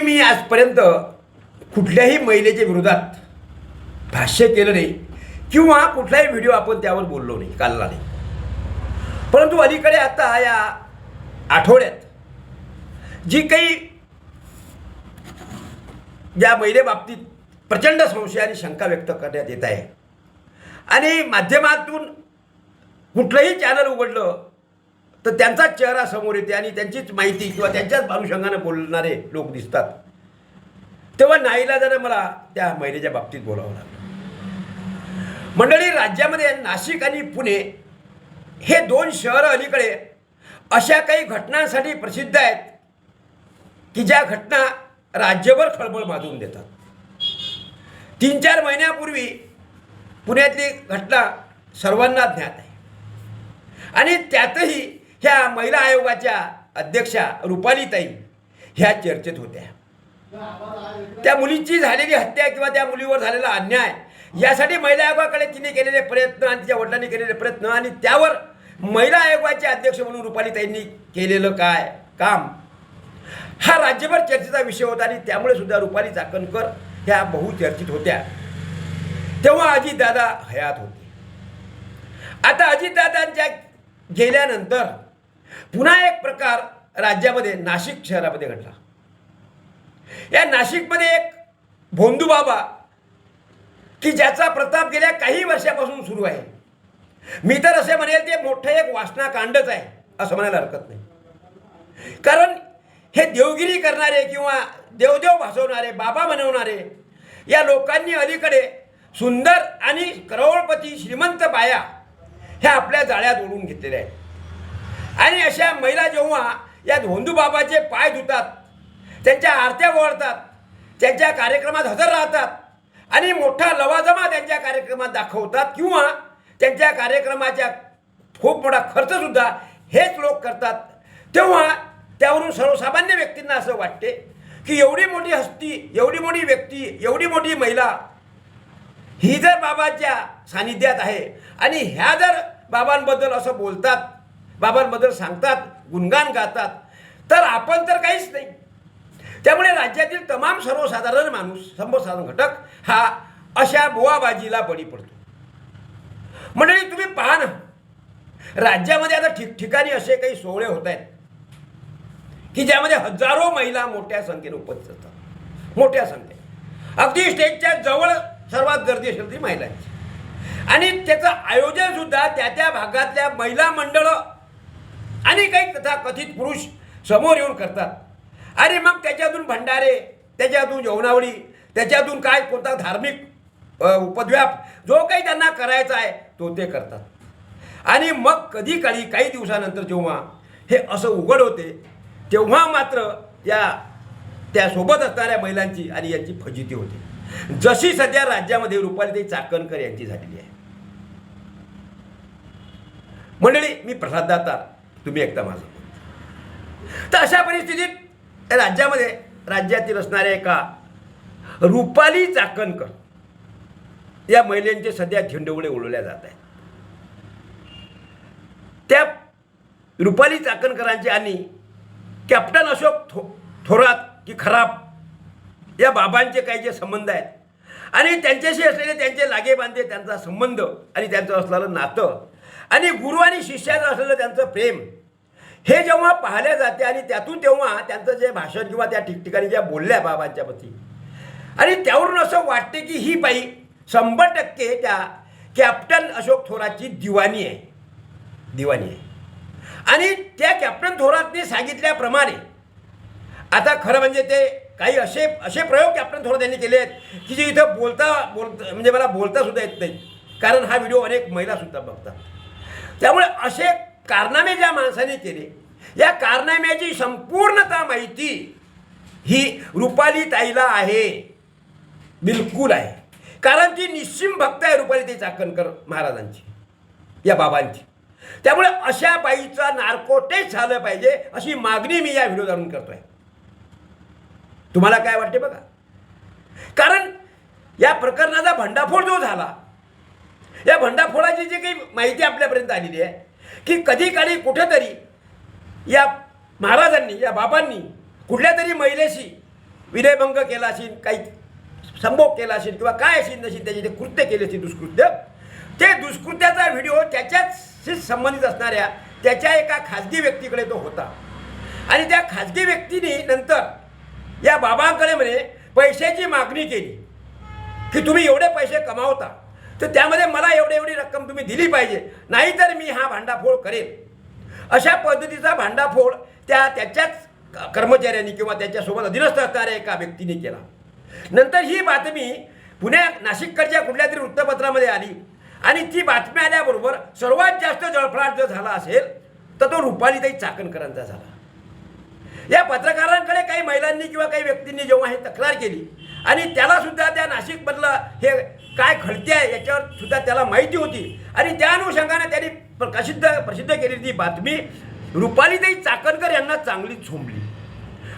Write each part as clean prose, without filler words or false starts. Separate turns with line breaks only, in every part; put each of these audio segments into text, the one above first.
मी आजपर्यंत कुठल्याही महिलेच्या विरोधात भाष्य केलं नाही किंवा कुठलाही व्हिडिओ आपण त्यावर बोललो नाही, काढला नाही. परंतु अलीकडे आता या आठवड्यात जी काही ज्या महिलेबाबतीत प्रचंड संशय आणि शंका व्यक्त करण्यात येत आहे आणि माध्यमातून कुठलंही चॅनल उघडलं तर त्यांचाच चेहरा समोर येते आणि त्यांचीच माहिती किंवा त्यांच्याच अनुषंगाने बोलणारे लोक दिसतात, तेव्हा नाईलाजाने मला त्या महिलेच्या बाबतीत बोलावं लागलं. मंडळी, राज्यामध्ये नाशिक आणि पुणे हे दोन शहरं अलीकडे अशा काही घटनांसाठी प्रसिद्ध आहेत की ज्या घटना राज्यभर खळबळ माजवून देतात. 3-4 महिन्यापूर्वी पुण्यातली घटना सर्वांना ज्ञात आहे आणि त्यातही ह्या महिला आयोगाच्या अध्यक्षा रुपालीताई ह्या चर्चेत होत्या. त्या मुलीची झालेली हत्या किंवा त्या मुलीवर झालेला अन्याय यासाठी महिला आयोगाकडे तिने केलेले प्रयत्न आणि तिच्या वडिलांनी केलेले प्रयत्न आणि त्यावर महिला आयोगाचे अध्यक्ष म्हणून रुपालीताईंनी केलेलं काय काम हा राज्यभर चर्चेचा विषय होता आणि त्यामुळे सुद्धा रुपाली चाकणकर ह्या बहुचर्चित होत्या. तेव्हा अजितदादा हयात होते. आता अजितदादांच्या गेल्यानंतर पुन्हा एक प्रकार राज्यामध्ये नाशिक शहरामध्ये घडला. या नाशिकमध्ये एक भोंदूबाबा की ज्याचा प्रताप गेल्या काही वर्षापासून सुरू आहे. मी तर असे म्हणेल ते मोठं एक वासनाकांडच आहे असं म्हणायला हरकत नाही. कारण हे देवगिरी करणारे किंवा देवदेव भासवणारे, बाबा बनवणारे या लोकांनी अलीकडे सुंदर आणि करोडपती श्रीमंत बाया ह्या आपल्या जाळ्यात ओढून घेतलेल्या आहेत. आणि अशा महिला जेव्हा या भोंदूबाबाचे पाय धुतात, त्यांच्या आरत्या ओवाळतात, त्यांच्या कार्यक्रमात हजर राहतात आणि मोठा लवाजमा त्यांच्या कार्यक्रमात दाखवतात किंवा त्यांच्या कार्यक्रमाच्या खूप मोठा खर्चसुद्धा हेच लोक करतात, तेव्हा त्यावरून सर्वसामान्य व्यक्तींना असं वाटते की एवढी मोठी हस्ती, एवढी मोठी व्यक्ती, एवढी मोठी महिला ही जर बाबाच्या सानिध्यात आहे आणि ह्या जर बाबांबद्दल असं बोलतात, बाबांबद्दल सांगतात, गुणगान गातात, तर आपण तर काहीच नाही. त्यामुळे राज्यातील तमाम सर्वसाधारण माणूस, सर्वसाधारण घटक हा अशा बुवाबाजीला बळी पडतो. मंडळी, तुम्ही पहा ना, राज्यामध्ये आता ठिकठिकाणी असे काही सोहळे होत आहेत की ज्यामध्ये हजारो महिला मोठ्या संख्येने उपस्थित असतात. मोठ्या संख्येने अगदी स्टेजच्या जवळ सर्वात गर्दी असेल ती महिलांची. आणि त्याचं आयोजन सुद्धा त्या भागातल्या महिला मंडळं आणि काही तथाकथित पुरुष समोर येऊन करतात. आणि मग त्याच्यातून भंडारे, त्याच्यातून जेवणावळी, त्याच्यातून काय कोणता धार्मिक उपद्व्याप जो काही त्यांना करायचा आहे तो ते करतात. आणि मग कधी काळी काही दिवसानंतर जेव्हा हे असं उघड होते तेव्हा मात्र त्या सोबत असणाऱ्या महिलांची आणि यांची फजिती होते, जशी सध्या राज्यामध्ये रुपालीताई चाकणकर यांची झालेली आहे. मंडळी, मी प्रसाद दाता, तुम्ही ऐकता माझं. तर अशा परिस्थितीत राज्यामध्ये राज्यातील असणाऱ्या एका रुपाली चाकणकर या महिलांचे सध्या झेंडोवडे उडवल्या जात आहेत. त्या रुपाली चाकणकरांचे आणि कॅप्टन अशोक थोरात की खराब या बाबांचे काही जे संबंध आहेत आणि त्यांच्याशी असलेले त्यांचे लागेबांधे, त्यांचा संबंध आणि त्यांचं असलेलं नातं आणि गुरु आणि शिष्याचं असलेलं त्यांचं प्रेम हे जेव्हा पाहिल्या जाते आणि त्यातून तेव्हा त्यांचं जे भाषण किंवा त्या ठिकठिकाणी ज्या बोलल्या बाबांच्या प्रती आणि त्यावरून असं वाटते की ही बाई 100% त्या कॅप्टन अशोक थोरातची दिवाणी आहे. आणि त्या कॅप्टन थोरातने सांगितल्याप्रमाणे आता खरं म्हणजे ते काही असे प्रयोग कॅप्टन थोरात यांनी केले आहेत की जे इथं बोलता म्हणजे मला बोलता सुद्धा येत नाही, कारण हा व्हिडिओ अनेक महिलासुद्धा बघतात. त्यामुळे असे कारनामे ज्या माणसाने केले, या कारनाम्याची संपूर्णतः माहिती ही रुपालीताईला आहे, बिलकुल आहे. कारण ती निस्सीम भक्त आहे रुपालीताई चाकणकर महाराजांची, या बाबांची. त्यामुळे अशा बाईचा नार्कोटेज झालं पाहिजे अशी मागणी मी या व्हिडिओद्वारून करतोय. तुम्हाला काय वाटते बघा. कारण या प्रकरणाचा भंडाफोड जो झाला, या भंडाफोडाची जी काही माहिती आपल्यापर्यंत आलेली आहे की कधी काळी कुठेतरी या महाराजांनी, या बाबांनी कुठल्या तरी महिलेशी विनयभंग केला असेल, काही संभोग केला असेल किंवा काय असेल नसेल त्याचे ते कृत्य केले असेल दुष्कृत्य, ते दुष्कृत्याचा व्हिडिओ त्याच्याशी संबंधित असणाऱ्या त्याच्या एका खाजगी व्यक्तीकडे तो होता. आणि त्या खाजगी व्यक्तीने नंतर या बाबांकडे म्हणे पैशाची मागणी केली की तुम्ही एवढे पैसे कमावता तर त्यामध्ये मला एवढी रक्कम तुम्ही दिली पाहिजे, नाहीतर मी हा भांडाफोड करेन. अशा पद्धतीचा भांडाफोड त्याच्याच कर्मचाऱ्यांनी किंवा त्याच्यासोबत अधीनस्थ असणाऱ्या एका व्यक्तीने केला. नंतर ही बातमी नाशिककडच्या कुठल्या तरी वृत्तपत्रामध्ये आली आणि ती बातमी आल्याबरोबर सर्वात जास्त जळफळाट जर झाला असेल तर तो रुपालीताई चाकणकरांचा झाला. या पत्रकारांकडे काही महिलांनी किंवा काही व्यक्तींनी जेव्हा हे तक्रार केली आणि त्याला सुद्धा त्या नाशिकमधलं हे काय घडते आहे याच्यावर सुद्धा त्याला माहिती होती आणि त्या अनुषंगाने त्यांनी प्रसिद्ध केलेली ती बातमी रुपालीताई चाकणकर यांना चांगलीच झोंबली.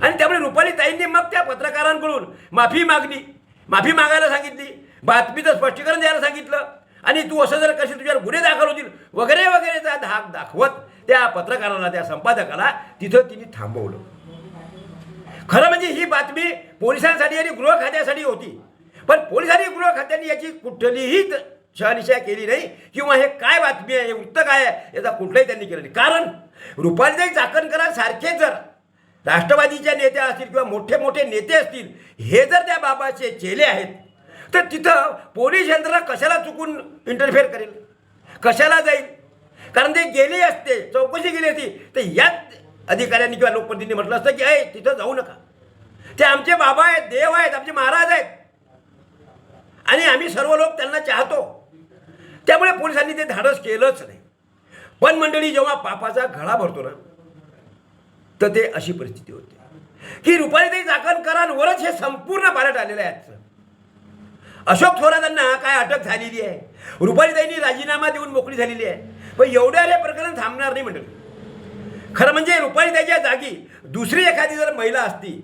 आणि त्यामुळे रुपालीताईंनी मग त्या पत्रकारांकडून माफी मागायला सांगितली, बातमीचं स्पष्टीकरण द्यायला सांगितलं आणि तू असं जर करशील तुझ्यावर गुन्हे दाखल होतील वगैरे वगैरेचा धाक दाखवत त्या पत्रकाराला, त्या संपादकाला तिथं तिने थांबवलं. खरं म्हणजे ही बातमी पोलिसांसाठी आणि गृह खात्यासाठी होती, पण पोलीस आणि गृह खात्याने याची कुठलीही शहानिशा केली नाही किंवा हे काय बातमी आहे, हे वृत्त काय आहे याचा कुठलाही त्यांनी केलं नाही. कारण रुपालीताई चाकणकरांसारखे जर राष्ट्रवादीच्या नेत्या असतील किंवा मोठे मोठे नेते असतील, हे जर त्या बाबाचे चेले आहेत तर तिथं पोलीस यंत्रणा कशाला चुकून इंटरफेअर करेल, कशाला जाईल? कारण ते गेले असते, चौकशी केली असती तर याच अधिकाऱ्यांनी किंवा लोकप्रतिनिधींनी म्हटलं असतं की आहे तिथं जाऊ नका, ते आमचे बाबा आहेत, देव आहेत, आमचे महाराज आहेत आणि आम्ही सर्व लोक त्यांना चाहतो. त्यामुळे पोलिसांनी ते धाडस केलंच नाही. पण मंडळी, जेव्हा पापाचा घडा भरतो ना तर ते अशी परिस्थिती होते की रुपालीताई चाकणकरांवरच हे संपूर्ण पालट आलेलं आहे. अशोक थोरातांना काय अटक झालेली आहे, रुपालीताईंनी राजीनामा देऊन मोकळी झालेली आहे, पण एवढ्या हे प्रकरण थांबणार नाही मंडळी. खरं म्हणजे रुपालीताईच्या जागी दुसरी एखादी जर महिला असती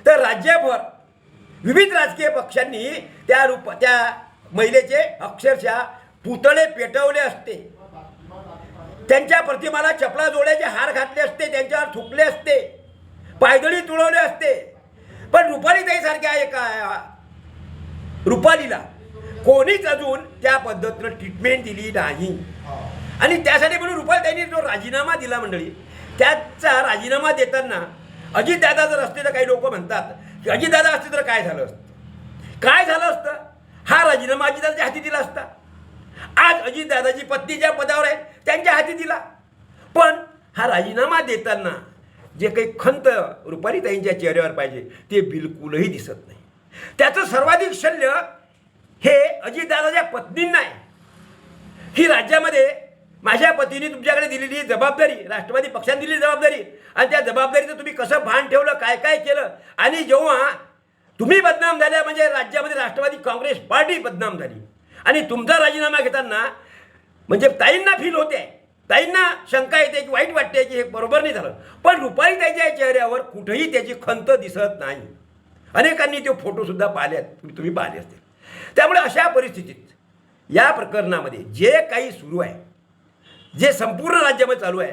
तर राज्यभर विविध राजकीय पक्षांनी त्या महिलेचे अक्षरशः पुतळे पेटवले असते, त्यांच्या प्रतिमाला चपला जोड्याचे हार घातले असते, त्यांच्यावर थुकले असते, पायदळी तुळवले असते. पण रुपालीताईसारख्या एका रुपालीला कोणीच अजून त्या पद्धतीनं ट्रीटमेंट दिली नाही. आणि त्यासाठी म्हणून रुपालीताईंनी जो राजीनामा दिला मंडळी, त्याचा राजीनामा देताना अजितदादा जर असते तर काही लोक म्हणतात की अजितदादा असते तर काय झालं असतं, काय झालं असतं? हा राजीनामा अजितदादाच्या हाती दिला असता. आज अजितदादाची पत्नी ज्या पदावर आहेत त्यांच्या हाती दिला, पण हा राजीनामा देताना जे काही खंत रुपालीताईंच्या चेहऱ्यावर पाहिजे ते बिलकुलही दिसत नाही. त्याचं सर्वाधिक शल्य हे अजितदादाच्या पत्नींना आहे की राज्यामध्ये माझ्या पतीने तुमच्याकडे दिलेली जबाबदारी, राष्ट्रवादी पक्षाने दिलेली जबाबदारी, आणि त्या जबाबदारीचं तुम्ही कसं भान ठेवलं, काय काय केलं. आणि जेव्हा तुम्ही बदनाम झाल्या म्हणजे राज्यामध्ये राष्ट्रवादी काँग्रेस पार्टी बदनाम झाली आणि तुमचा राजीनामा घेताना म्हणजे ताईंना फील होते, ताईंना शंका येते की वाईट वाटते की हे बरोबर नाही झालं. पण रुपालीताईच्या चेहऱ्यावर कुठेही त्याची खंत दिसत नाही. अनेकांनी ते फोटोसुद्धा पाहिलेत, तुम्ही पाहिले असतील. त्यामुळे अशा परिस्थितीत या प्रकरणामध्ये जे काही सुरू आहे, जे संपूर्ण राज्यामध्ये चालू आहे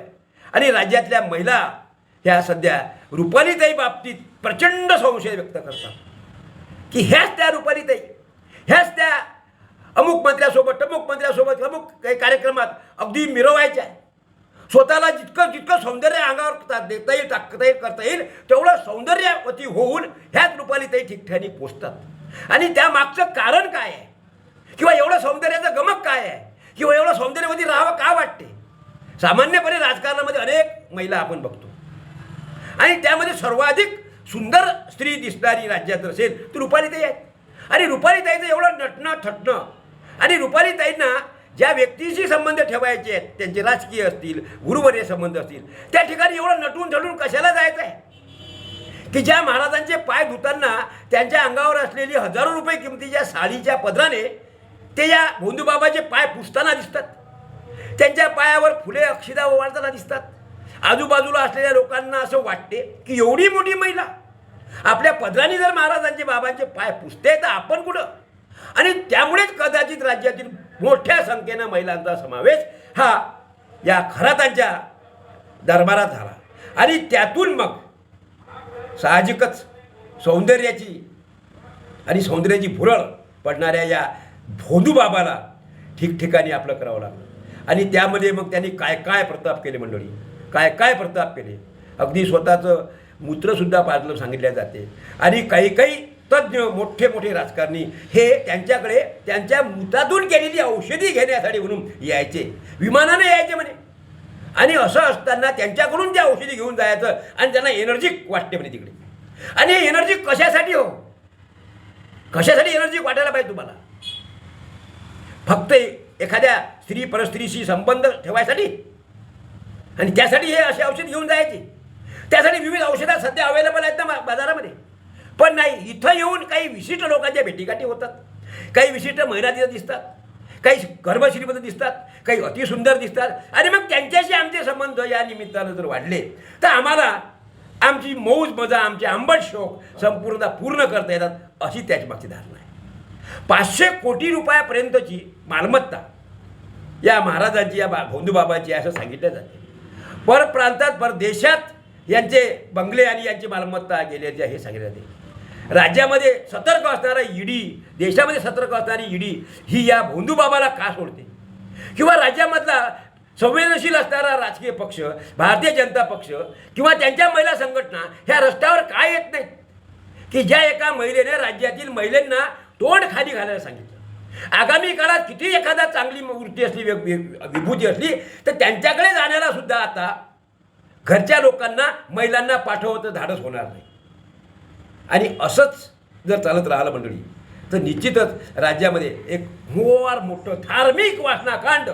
आणि राज्यातल्या महिला ह्या सध्या रुपालीताई बाबतीत प्रचंड संशय व्यक्त करतात की ह्याच त्या रुपालीताई, ह्याच त्या अमुक मंत्र्यासोबत अमुक मंत्र्यासोबत अमुक काही कार्यक्रमात अगदी मिरवायच्या आहे. स्वतःला जितकं सौंदर्य अंगावर देता येईल, टाकता येईल, करता येईल तेवढं सौंदर्यवती होऊन ह्याच रुपालीताई ठिकठिकाणी पोचतात. आणि त्या मागचं कारण काय आहे किंवा एवढं सौंदर्याचं गमक काय आहे किंवा एवढं सौंदर्यवती राहावं का वाटते? सामान्यपणे राजकारणामध्ये अनेक महिला आपण बघतो आणि त्यामध्ये सर्वाधिक सुंदर स्त्री दिसणारी राज्यात असेल तर रुपालीताई आहे. आणि रुपालीताईचं एवढं नटणं थटणं आणि रुपालीताईंना ज्या व्यक्तीशी संबंध ठेवायचे आहेत, त्यांचे राजकीय असतील, गुरुवर्य संबंध असतील, त्या ठिकाणी एवढं नटून थटून कशाला जायचं आहे की ज्या महाराजांचे पाय धुताना त्यांच्या अंगावर असलेली हजारो रुपये किमतीच्या साडीच्या पदराने ते या भोंदूबाबाचे पाय पुसताना दिसतात, त्यांच्या पायावर फुले अक्षिदा ओवाळताना दिसतात. आजूबाजूला असलेल्या लोकांना असं वाटते की एवढी मोठी महिला आपल्या पदराने जर महाराजांचे बाबांचे पाय पुसते तर आपण कुठं? आणि त्यामुळेच कदाचित राज्यातील मोठ्या संख्येनं महिलांचा समावेश हा या खरातांच्या दरबारात झाला. आणि त्यातून मग साहजिकच सौंदर्याची आणि सौंदर्याची भुरळ पडणाऱ्या या भोंदूबाबाला ठिकठिकाणी आपलं करावं लागलं. आणि त्यामध्ये मग त्यांनी काय काय प्रताप केले मंडळी, काय काय प्रताप केले. अगदी स्वतःचं मूत्रसुद्धा पाजलं सांगितल्या जाते. आणि काही काही तज्ज्ञ मोठे मोठे राजकारणी हे त्यांच्याकडे त्यांच्या मूत्रातून केलेली औषधी घेण्यासाठी म्हणून यायचे, विमानाने यायचे म्हणे. आणि असं असताना त्यांच्याकडून त्या औषधी घेऊन जायचं आणि त्यांना एनर्जी वाटते म्हणे तिकडे. आणि हे एनर्जी कशासाठी हो, कशासाठी एनर्जी वाटायला पाहिजे तुम्हाला? फक्त एखाद्या स्त्री परस्त्रीशी संबंध ठेवायसाठी? आणि त्यासाठी हे असे औषध घेऊन जायचे? त्यासाठी विविध औषधं सध्या अवेलेबल आहेत ना बाजारामध्ये. पण नाही, इथं येऊन काही विशिष्ट लोकांच्या भेटीगाठी होतात, काही विशिष्ट महिला तिथं दिसतात, काही गर्भश्रीमध्ये दिसतात, काही अतिसुंदर दिसतात. आणि मग त्यांच्याशी आमचे संबंध या निमित्तानं जर वाढले तर आम्हाला आमची मौज मजा, आमचे आंबट शौक संपूर्ण पूर्ण करता येतात, अशी त्याची धारणा आहे. 500 कोटी रुपयापर्यंतची मालमत्ता या महाराजांची, या भोंदूबाबाची असं सांगितलं जाते. परप्रांतात परदेशात यांचे बंगले आणि यांची मालमत्ता गेल्याचे हे सांगितले जाते. राज्यामध्ये सतर्क असणारा ईडी, देशामध्ये सतर्क असणारी ईडी ही या भोंदूबाबाला का सोडते? किंवा राज्यामधला संवेदनशील असणारा राजकीय पक्ष, भारतीय जनता पक्ष किंवा त्यांच्या महिला संघटना ह्या रस्त्यावर काय येत नाहीत की ज्या एका महिलेने राज्यातील महिलांना तोंड खाली घालायला सांगितलं? आगामी काळात किती एखादा चांगली वृत्ती असली, विभूती असली तर त्यांच्याकडे जाण्याला सुद्धा आता घरच्या लोकांना, महिलांना पाठवतं धाडस होणार नाही. आणि असंच जर चालत राहिलं मंडळी तर निश्चितच राज्यामध्ये एक मोर मोठं धार्मिक वासनाकांड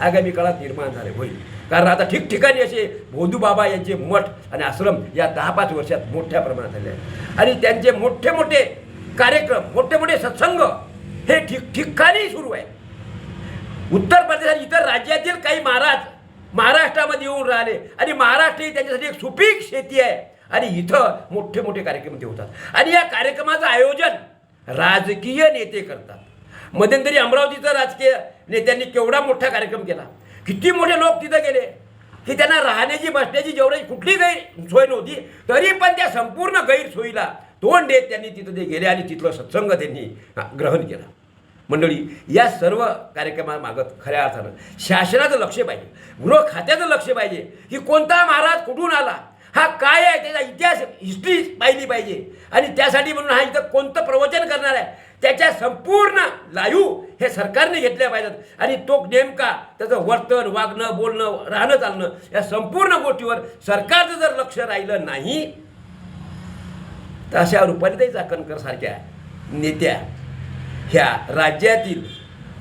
आगामी काळात निर्माण झाले होईल. कारण आता ठिकठिकाणी असे भोंदूबाबा यांचे मठ आणि आश्रम या 10-5 वर्षात मोठ्या प्रमाणात झाले आहेत. आणि त्यांचे मोठे मोठे कार्यक्रम, मोठे मोठे सत्संग हे ठिकठिकाणी सुरू आहे. उत्तर प्रदेश आणि इतर राज्यातील काही महाराज महाराष्ट्रामध्ये येऊन राहिले आणि महाराष्ट्र ही त्यांच्यासाठी एक सुपीक शेती आहे. आणि इथं मोठे मोठे कार्यक्रम ते होतात. आणि या कार्यक्रमाचं आयोजन राजकीय नेते करतात. मध्यंतरी अमरावतीचं राजकीय नेत्यांनी केवढा मोठा कार्यक्रम केला, किती मोठे लोक तिथं गेले की त्यांना राहण्याची बसण्याची जेवढी कुठली गैरसोय नव्हती, तरी पण त्या संपूर्ण गैरसोयीला तोंड देत त्यांनी तिथं ते गेले आणि तिथलं सत्संग त्यांनी ग्रहण केला. मंडळी, या सर्व कार्यक्रमामागत खऱ्या अर्थानं शासनाचं लक्ष पाहिजे, गृह खात्याचं लक्ष पाहिजे की कोणता महाराज कुठून आला, हा काय आहे, त्याचा इतिहास, हिस्ट्री पाहिली पाहिजे. आणि त्यासाठी म्हणून हा इथं कोणतं प्रवचन करणार आहे त्याच्या संपूर्ण लाईव्ह हे सरकारने घेतल्या पाहिजेत. आणि तो नेमका त्याचं वर्तन, वागणं, बोलणं, राहणं, चालणं या संपूर्ण गोष्टीवर सरकारचं जर लक्ष राहिलं नाही तर अशा रुपालीताई चाकणकर सारख्या नेत्या ह्या राज्यातील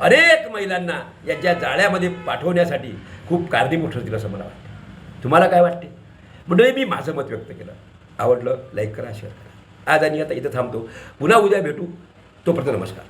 अनेक महिलांना याच्या जाळ्यामध्ये पाठवण्यासाठी खूप कारणीभूत ठरतील असं मला वाटतं. तुम्हाला काय वाटते मंडळी? मी माझं मत व्यक्त केलं. आवडलं लाईक करा, शेअर करा. आज आणि आता इथं थांबतो. पुन्हा उद्या भेटू. तोपर्यंत नमस्कार.